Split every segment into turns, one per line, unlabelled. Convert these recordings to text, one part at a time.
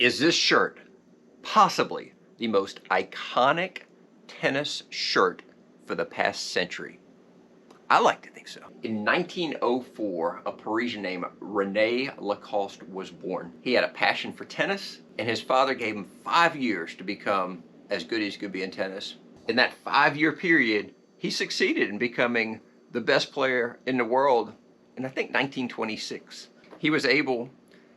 Is this shirt possibly the most iconic tennis shirt for the past century? I like to think so. In 1904, a Parisian named Rene Lacoste was born. He had a passion for tennis, and his father gave him 5 years to become as good as he could be in tennis. In that 5-year period, he succeeded in becoming the best player in the world in, I think, 1926. He was able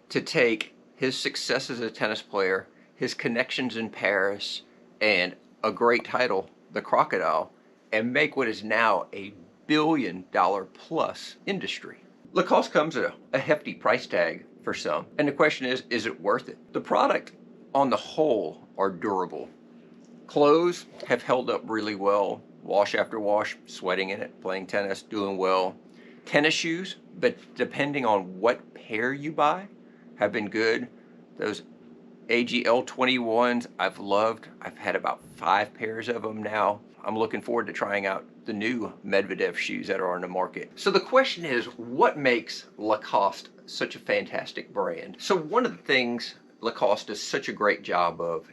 to take his success as a tennis player, his connections in Paris, and a great title, the Crocodile, and make what is now a billion-dollar plus industry. Lacoste comes at a hefty price tag for some, and the question is it worth it? The product on the whole are durable. Clothes have held up really well, wash after wash, sweating in it, playing tennis, doing well. Tennis shoes, but depending on what pair you buy, have been good. Those AG21s I've loved. I've had about 5 pairs of them now. I'm looking forward to trying out the new Medvedev shoes that are on the market. So the question is, what makes Lacoste such a fantastic brand? So one of the things Lacoste does such a great job of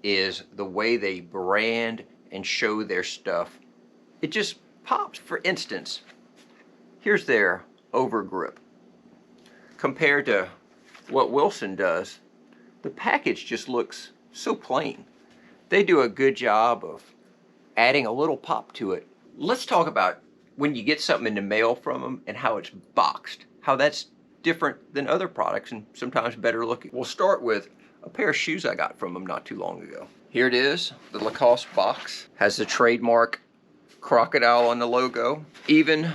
is the way they brand and show their stuff. It just pops. For instance, here's their overgrip. Compared to what Wilson does, the package just looks so plain. They do a good job of adding a little pop to it. Let's talk about when you get something in the mail from them and how it's boxed, how that's different than other products and sometimes better looking. We'll start with a pair of shoes I got from them not too long ago. Here it is, the Lacoste box. Has the trademark crocodile on the logo. Even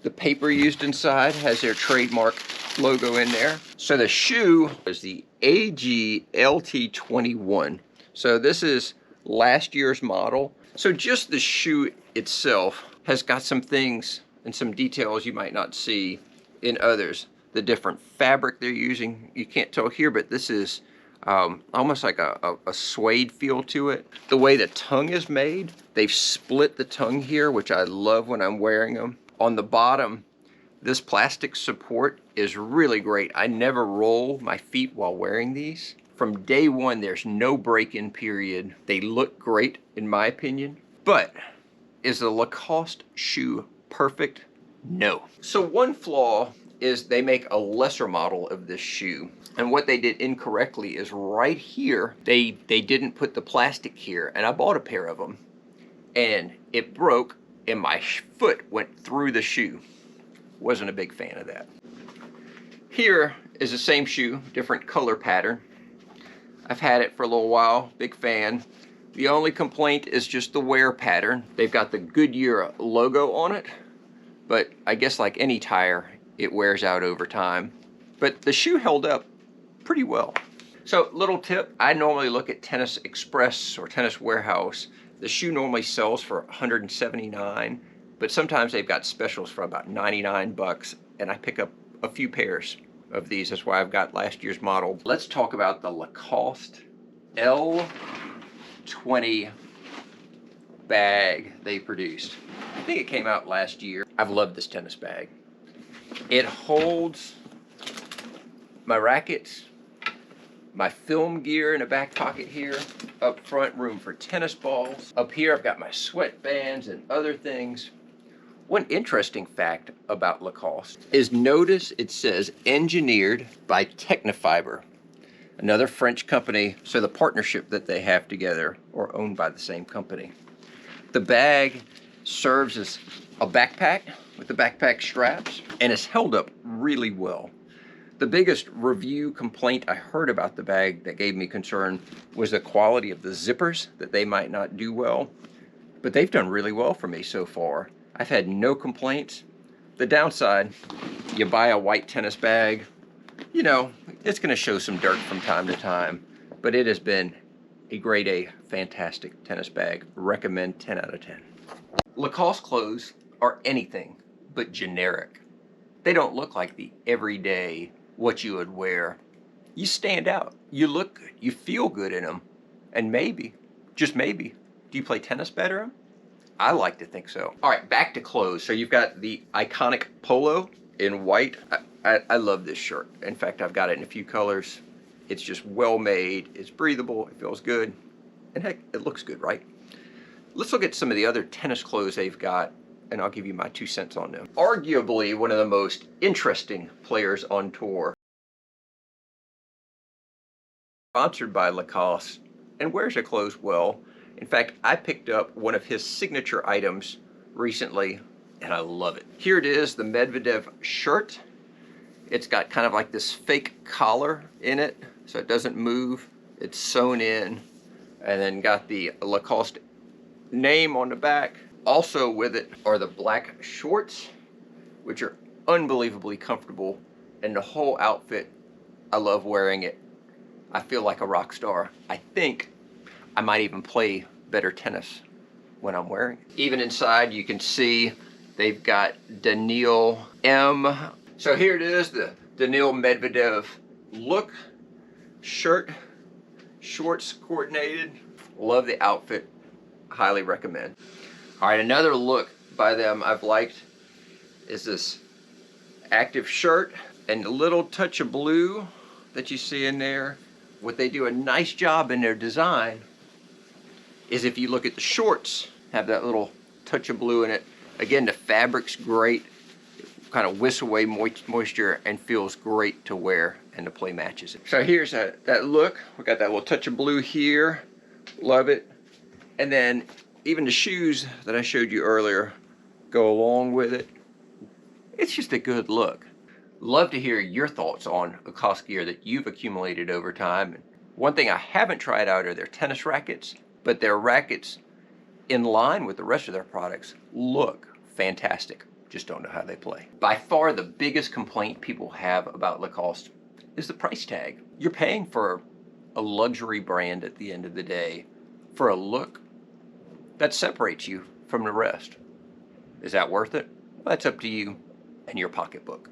the paper used inside has their trademark logo in there. So the shoe is the AG21. So this is last year's model. So just the shoe itself has got some things and some details you might not see in others. The different fabric they're using, you can't tell here, but this is almost like a suede feel to it. The way the tongue is made, they've split the tongue here, which I love when I'm wearing them. On the bottom, this plastic support is really great. I never roll my feet while wearing these. From day one, there's no break-in period. They look great, in my opinion. But is the Lacoste shoe perfect? No. So one flaw is they make a lesser model of this shoe. And what they did incorrectly is right here, they didn't put the plastic here. And I bought a pair of them. And it broke, and my foot went through the shoe. Wasn't a big fan of that. Here is the same shoe, different color pattern. I've had it for a little while, big fan. The only complaint is just the wear pattern. They've got the Goodyear logo on it, but I guess like any tire, it wears out over time. But the shoe held up pretty well. So little tip, I normally look at Tennis Express or Tennis Warehouse. The shoe normally sells for $179, but sometimes they've got specials for about 99 bucks, and I pick up a few pairs of these. That's why I've got last year's model. Let's talk about the Lacoste L20 bag they produced. I think it came out last year. I've loved this tennis bag. It holds my rackets, my film gear in a back pocket here. Up front, room for tennis balls. Up here, I've got my sweatbands and other things. One interesting fact about Lacoste is notice it says engineered by Technifiber, another French company, so the partnership that they have together or owned by the same company. The bag serves as a backpack with the backpack straps, and it's held up really well. The biggest review complaint I heard about the bag that gave me concern was the quality of the zippers, that they might not do well, but they've done really well for me so far. I've had no complaints. The downside, you buy a white tennis bag, you know, it's gonna show some dirt from time to time, but it has been a grade A, fantastic tennis bag. Recommend 10 out of 10. Lacoste clothes are anything but generic. They don't look like the everyday, what you would wear. You stand out, you look good, you feel good in them, and maybe, just maybe, do you play tennis better in them? I like to think so. All right, back to clothes. So you've got the iconic polo in white. I love this shirt. In fact, I've got it in a few colors. It's just well made, it's breathable, it feels good, and heck, it looks good, right? Let's look at some of the other tennis clothes they've got, and I'll give you my 2 cents on them. Arguably one of the most interesting players on tour. Sponsored by Lacoste, and wears their clothes well. In fact, I picked up one of his signature items recently, and I love it. Here it is, the Medvedev shirt. It's got kind of like this fake collar in it, so it doesn't move. It's sewn in, and then got the Lacoste name on the back. Also with it are the black shorts, which are unbelievably comfortable, and the whole outfit, I love wearing it. I feel like a rock star. I think I might even play better tennis when I'm wearing it. Even inside you can see they've got Daniil M. So here it is, the Daniil Medvedev look, shirt, shorts coordinated. Love the outfit, highly recommend. All right, another look by them I've liked is this active shirt and a little touch of blue that you see in there. What they do a nice job in their design is if you look at the shorts, have that little touch of blue in it. Again, the fabric's great, kind of whisks away moisture and feels great to wear and to play matches. So here's that look. We got that little touch of blue here, love it. And then even the shoes that I showed you earlier go along with it. It's just a good look. Love to hear your thoughts on Lacoste gear that you've accumulated over time. One thing I haven't tried out are their tennis rackets, but their rackets in line with the rest of their products look fantastic. Just don't know how they play. By far the biggest complaint people have about Lacoste is the price tag. You're paying for a luxury brand at the end of the day for a look that separates you from the rest. Is that worth it? Well, that's up to you and your pocketbook.